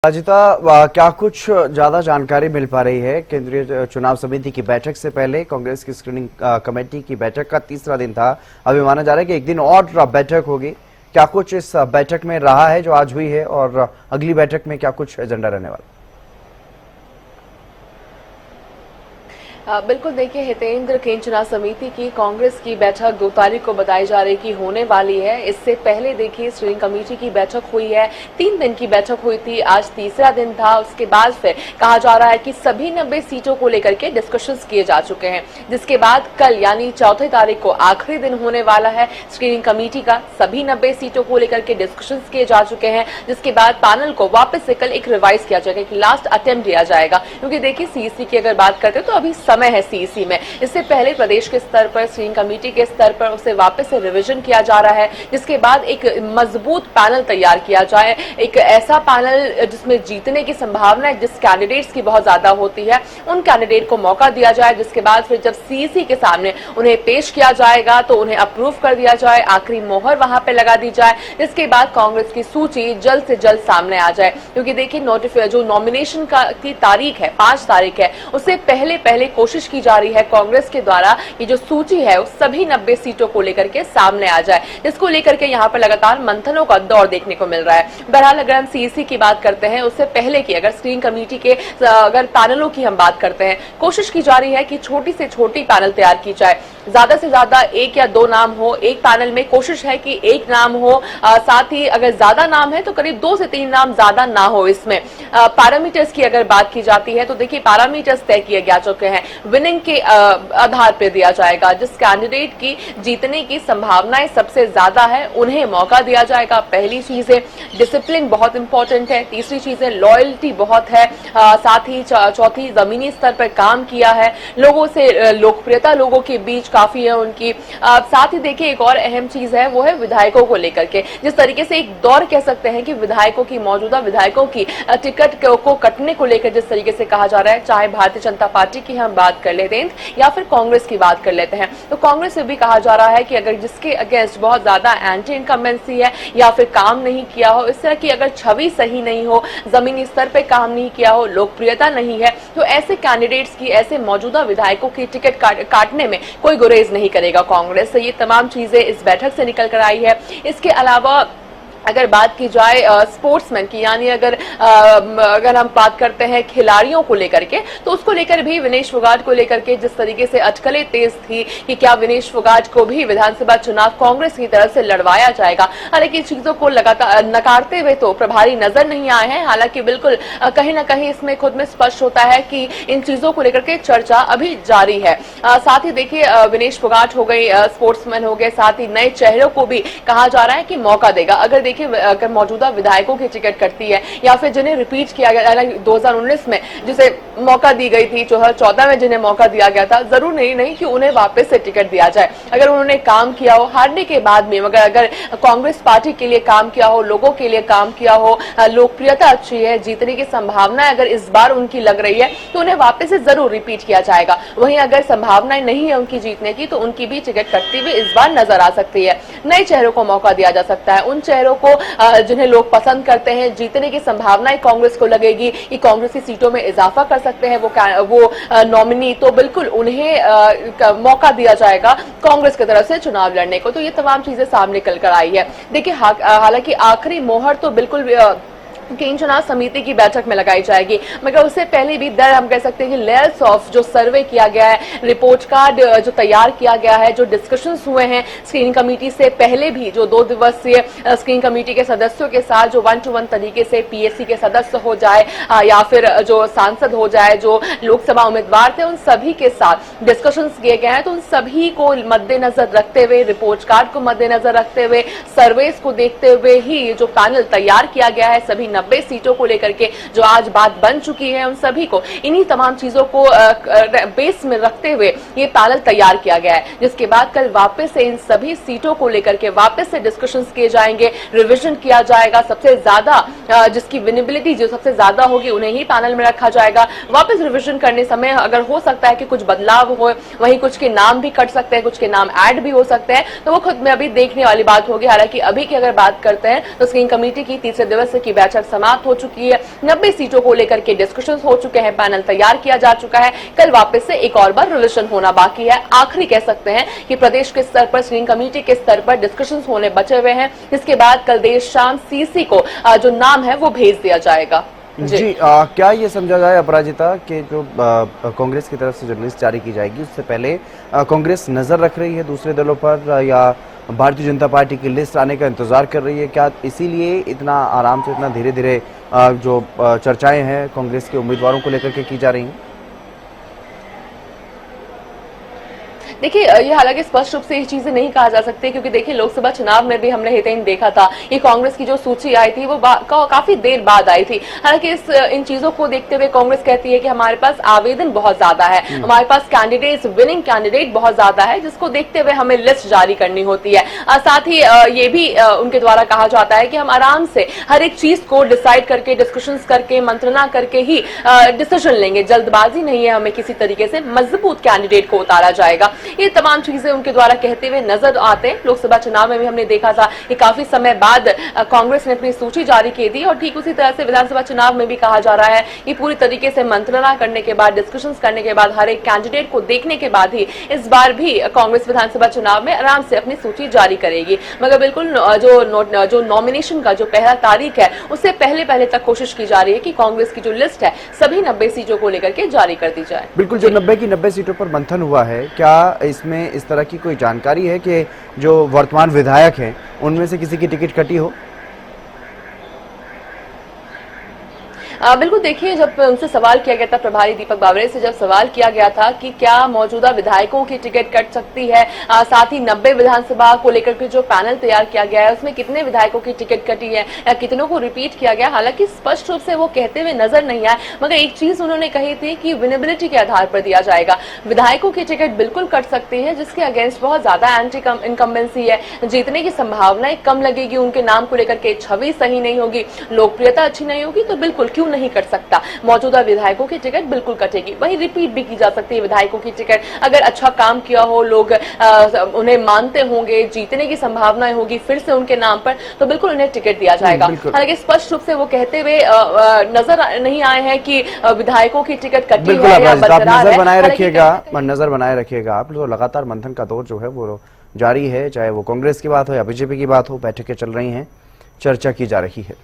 अजिता, क्या कुछ ज्यादा जानकारी मिल पा रही है? केंद्रीय चुनाव समिति की बैठक से पहले कांग्रेस की स्क्रीनिंग कमेटी की बैठक का तीसरा दिन था। अभी माना जा रहा है कि एक दिन और बैठक होगी। क्या कुछ इस बैठक में रहा है जो आज हुई है, और अगली बैठक में क्या कुछ एजेंडा रहने वाला? बिल्कुल, देखिए हितेंद्र, केंद्रीय चुनाव समिति की कांग्रेस की बैठक 2 तारीख को बताई जा रही कि होने वाली है। इससे पहले देखिए स्क्रीनिंग कमेटी की बैठक हुई है, 3 दिन की बैठक हुई थी, आज तीसरा दिन था। उसके बाद फिर कहा जा रहा है कि सभी 90 सीटों को लेकर के डिस्कशंस किए जा चुके हैं, जिसके बाद कल यानी 4 तारीख को आखिरी दिन होने वाला है स्क्रीनिंग कमेटी का। सभी 90 सीटों को लेकर के डिस्कशंस किए जा चुके हैं, जिसके बाद पैनल को वापस से कल एक रिवाइज किया जाएगा, एक लास्ट अटेम्प्ट दिया जाएगा। क्योंकि देखिए सीईसी की अगर बात करते हैं तो अभी समय है सीईसी में। इससे पहले प्रदेश के स्तर पर, स्क्रीनिंग कमेटी के स्तर पर उसे वापस से रिवीजन किया जा रहा है, जिसके बाद एक मजबूत पैनल तैयार किया जाए, एक ऐसा पैनल जिसमें जीतने की संभावना जिस कैंडिडेट्स की बहुत ज्यादा होती है उन कैंडिडेट को मौका दिया जाए, जिसके बाद फिर जब सीईसी के सामने उन्हें पेश किया जाएगा तो उन्हें अप्रूव कर दिया जाए, आखिरी मोहर वहां पे लगा दी जाए, जिसके बाद कांग्रेस की सूची जल्द से जल्द सामने आ जाए। क्योंकि देखिए जो नॉमिनेशन की तारीख है 5 तारीख है, उससे पहले कोशिश की जा रही है कांग्रेस के द्वारा ये जो सूची है उस सभी 90 सीटों को लेकर के सामने आ जाए, जिसको लेकर के यहाँ पर लगातार मंथनों का दौर देखने को मिल रहा है। बहरहाल अगर हम सीईसी की बात करते हैं, उससे पहले की अगर स्क्रीनिंग कमेटी के अगर पैनलों की हम बात करते हैं, कोशिश की जा रही है कि छोटी से छोटी पैनल तैयार की जाए, ज्यादा से ज्यादा 1 या 2 नाम हो एक पैनल में। कोशिश है कि 1 नाम हो, साथ ही अगर ज्यादा नाम है तो करीब 2 से 3 नाम ज्यादा ना हो। इसमें पैरामीटर्स की अगर बात की जाती है तो देखिए पैरामीटर्स तय किए जा चुके हैं, विनिंग के आधार पर दिया जाएगा। जिस कैंडिडेट की जीतने की संभावनाएं सबसे ज्यादा है उन्हें मौका दिया जाएगा। पहली चीज है डिसिप्लिन, बहुत इंपॉर्टेंट है। तीसरी चीज है लॉयल्टी, बहुत है। साथ ही चौथी जमीनी स्तर पर काम किया है, लोगों से लोकप्रियता लोगों के बीच काफी है उनकी। साथ ही देखिए एक और अहम चीज है, वो है विधायकों को लेकर के। जिस तरीके से एक दौर कह सकते हैं कि विधायकों की, मौजूदा विधायकों की टिकट को कटने को लेकर जिस तरीके से कहा जा रहा है, चाहे भारतीय जनता पार्टी की हम बात कर लेते हैं या फिर कांग्रेस की बात कर लेते हैं, तो कांग्रेस से भी कहा जा रहा है कि अगर जिसके अगेंस्ट बहुत ज्यादा एंटी इनकम्बेंसी है या फिर काम नहीं किया हो, इस तरह की अगर छवि सही नहीं हो, जमीनी स्तर पे काम नहीं किया हो, लोकप्रियता नहीं है, तो ऐसे कैंडिडेट्स की, ऐसे मौजूदा विधायकों की टिकट काटने में कोई गुरेज नहीं करेगा कांग्रेस। से ये तमाम चीजें इस बैठक से निकल कर आई है। इसके अलावा अगर बात की जाए स्पोर्ट्समैन की, यानी अगर हम बात करते हैं खिलाड़ियों को लेकर के, तो उसको लेकर भी विनेश फोगाट को लेकर के जिस तरीके से अटकलें तेज थी कि क्या विनेश फोगाट को भी विधानसभा चुनाव कांग्रेस की तरफ से लड़वाया जाएगा। हालांकि चीजों को लगातार नकारते हुए तो प्रभारी नजर नहीं आए हैं। हालांकि बिल्कुल कहीं ना कहीं इसमें खुद में स्पष्ट होता है कि इन चीजों को लेकर के चर्चा अभी जारी है। साथ ही देखिए विनेश फोगाट हो गई, स्पोर्ट्समैन हो गए, साथ ही नए चेहरों को भी कहा जा रहा है कि मौका देगा। अगर देखिए अगर मौजूदा विधायकों की टिकट कटती है या फिर जिन्हें रिपीट किया गया 2019 में जिसे मौका दी गई थी, 2014 में जिन्हें मौका दिया गया था, जरूर नहीं कि उन्हें वापस से टिकट दिया जाए। अगर उन्होंने काम किया हो हारने के बाद में, मगर अगर कांग्रेस पार्टी के लिए काम किया हो, लोगों के लिए काम किया हो, लोकप्रियता अच्छी है, जीतने की संभावना अगर इस बार उनकी लग रही है तो उन्हें वापस से जरूर रिपीट किया जाएगा। वहीं अगर संभावनाएं नहीं है उनकी जीतने की तो उनकी भी टिकट कटती हुई इस बार नजर आ सकती है। नए चेहरों को मौका दिया जा सकता है, उन चेहरों को जिन्हें लोग पसंद करते हैं, जीतने की संभावनाएं कांग्रेस को लगेगी कि कांग्रेस की सीटों में इजाफा कर सकते हैं वो नॉमिनी, तो बिल्कुल उन्हें मौका दिया जाएगा कांग्रेस की तरफ से चुनाव लड़ने को। तो ये तमाम चीजें सामने निकल कर आई है। देखिए हालांकि आखिरी मोहर तो बिल्कुल केंद्रीय चुनाव समिति की बैठक में लगाई जाएगी, मगर उससे पहले भी हम कह सकते हैं कि लेयर्स ऑफ जो सर्वे किया गया है, रिपोर्ट कार्ड जो तैयार किया गया है, जो डिस्कशंस हुए हैं स्क्रीनिंग कमेटी से पहले भी, जो 2 दिवसीय स्क्रीनिंग कमेटी के सदस्यों के साथ जो 1-to-1 तरीके से पीएससी के सदस्य हो जाए या फिर जो सांसद हो जाए, जो लोकसभा उम्मीदवार थे, उन सभी के साथ डिस्कशंस किए गए हैं। तो उन सभी को मद्देनजर रखते हुए, रिपोर्ट कार्ड को मद्देनजर रखते हुए, सर्वेस को देखते हुए ही जो पैनल तैयार किया गया है सभी 90 सीटों को लेकर के जो आज बात बन चुकी है, उन सभी को इन्हीं तमाम चीजों को बेस में रखते हुए ये पैनल तैयार किया गया है, जिसके बाद कल वापस से इन सभी सीटों को लेकर के वापस से डिस्कशंस किए जाएंगे, रिवीजन किया जाएगा। सबसे ज्यादा जिसकी विनेबिलिटी जो सबसे ज्यादा होगी उन्हें ही पैनल में रखा जाएगा। वापस रिवीजन करने समय अगर हो सकता है कि कुछ बदलाव हो, वहीं कुछ के नाम भी कट सकते हैं, कुछ के नाम ऐड भी हो सकते हैं, तो वो खुद में अभी देखने वाली बात होगी। हालांकि अभी की अगर बात करते हैं तो स्क्रीनिंग कमेटी की तीसरे दिवस की बैठक समाप्त हो चुकी है। 90 सीटों को लेकर के डिस्कशंस हो चुके हैं, पैनल तैयार किया जा चुका है। कल वापस से एक और बार रिविजन होना बाकी है। आखिरी कह सकते हैं कि प्रदेश के स्तर पर, स्क्रीनिंग कमेटी के स्तर पर डिस्कशंस होने बचे हुए हैं। इसके बाद कल देर शाम सीसी को जो नाम है वो भेज दिया जाएगा। जी, क्या ये समझा जाए अपराजिता कि जो कांग्रेस की तरफ से जो लिस्ट जारी की जाएगी उससे पहले कांग्रेस नजर रख रही है दूसरे दलों पर, या भारतीय जनता पार्टी की लिस्ट आने का इंतजार कर रही है? क्या इसीलिए इतना आराम से, इतना धीरे धीरे जो चर्चाएं हैं कांग्रेस के उम्मीदवारों को लेकर के की जा रही हैं? देखिए, ये हालांकि स्पष्ट रूप से ये चीजें नहीं कहा जा सकती, क्योंकि देखिए लोकसभा चुनाव में भी हमने हितेन देखा था, ये कांग्रेस की जो सूची आई थी वो काफी देर बाद आई थी। हालांकि इन चीजों को देखते हुए कांग्रेस कहती है कि हमारे पास आवेदन बहुत ज्यादा है, हमारे पास कैंडिडेट्स, विनिंग कैंडिडेट बहुत ज्यादा है, जिसको देखते हुए हमें लिस्ट जारी करनी होती है। साथ ही ये भी उनके द्वारा कहा जाता है कि हम आराम से हर एक चीज को डिसाइड करके, डिस्कशंस करके, मंत्रणा करके ही डिसीजन लेंगे। जल्दबाजी नहीं है, हमें किसी तरीके से मजबूत कैंडिडेट को उतारा जाएगा। ये तमाम चीजें उनके द्वारा कहते हुए नजर आते हैं। लोकसभा चुनाव में भी हमने देखा था कि काफी समय बाद कांग्रेस ने अपनी सूची जारी की थी, और ठीक उसी तरह से विधानसभा चुनाव में भी कहा जा रहा है कि पूरी तरीके से मंत्रणा करने के बाद, डिस्कशंस करने के बाद, हर एक कैंडिडेट को देखने के बाद ही इस बार भी कांग्रेस विधानसभा चुनाव में आराम से अपनी सूची जारी करेगी। मगर बिल्कुल जो नॉमिनेशन का जो पहला तारीख है उससे पहले तक कोशिश की जा रही है कि कांग्रेस की जो लिस्ट है सभी 90 सीटों को लेकर के जारी कर दी जाए। बिल्कुल, जो 90 की 90 सीटों पर मंथन हुआ है, क्या इसमें इस तरह की कोई जानकारी है कि जो वर्तमान विधायक हैं उनमें से किसी की टिकट कटी हो? बिल्कुल, देखिए जब उनसे सवाल किया गया था, प्रभारी दीपक बावरे से जब सवाल किया गया था कि क्या मौजूदा विधायकों की टिकट कट सकती है, साथ ही 90 विधानसभा को लेकर के जो पैनल तैयार किया गया है उसमें कितने विधायकों की टिकट कटी है या कितनों को रिपीट किया गया, हालांकि स्पष्ट रूप से वो कहते हुए नजर नहीं आए। मगर एक चीज उन्होंने कही थी कि विनेबिलिटी के आधार पर दिया जाएगा। विधायकों की टिकट बिल्कुल कट सकती है जिसके अगेंस्ट बहुत ज्यादा एंटी इनकम्बेंसी है, जीतने की संभावनाएं कम लगेगी, उनके नाम को लेकर के छवि सही नहीं होगी, लोकप्रियता अच्छी नहीं होगी, तो बिल्कुल क्यों नहीं कर सकता, मौजूदा विधायकों की टिकट बिल्कुल कटेगी। वही रिपीट भी की जा सकती है विधायकों की टिकट, अगर अच्छा काम किया हो, लोग उन्हें मानते होंगे, जीतने की संभावनाएं होगी फिर से उनके नाम पर, तो बिल्कुल उन्हें टिकट दिया जाएगा। हालांकि स्पष्ट रूप से वो कहते हुए नजर नहीं आए हैं कि विधायकों की टिकट कटी है या बरकरार है। नजर बनाए रखिएगा आप। तो लगातार मंथन का दौर जो है वो जारी है, चाहे वो कांग्रेस की बात हो या बीजेपी की बात हो, बैठकें चल रही हैं, चर्चा की जा रही है।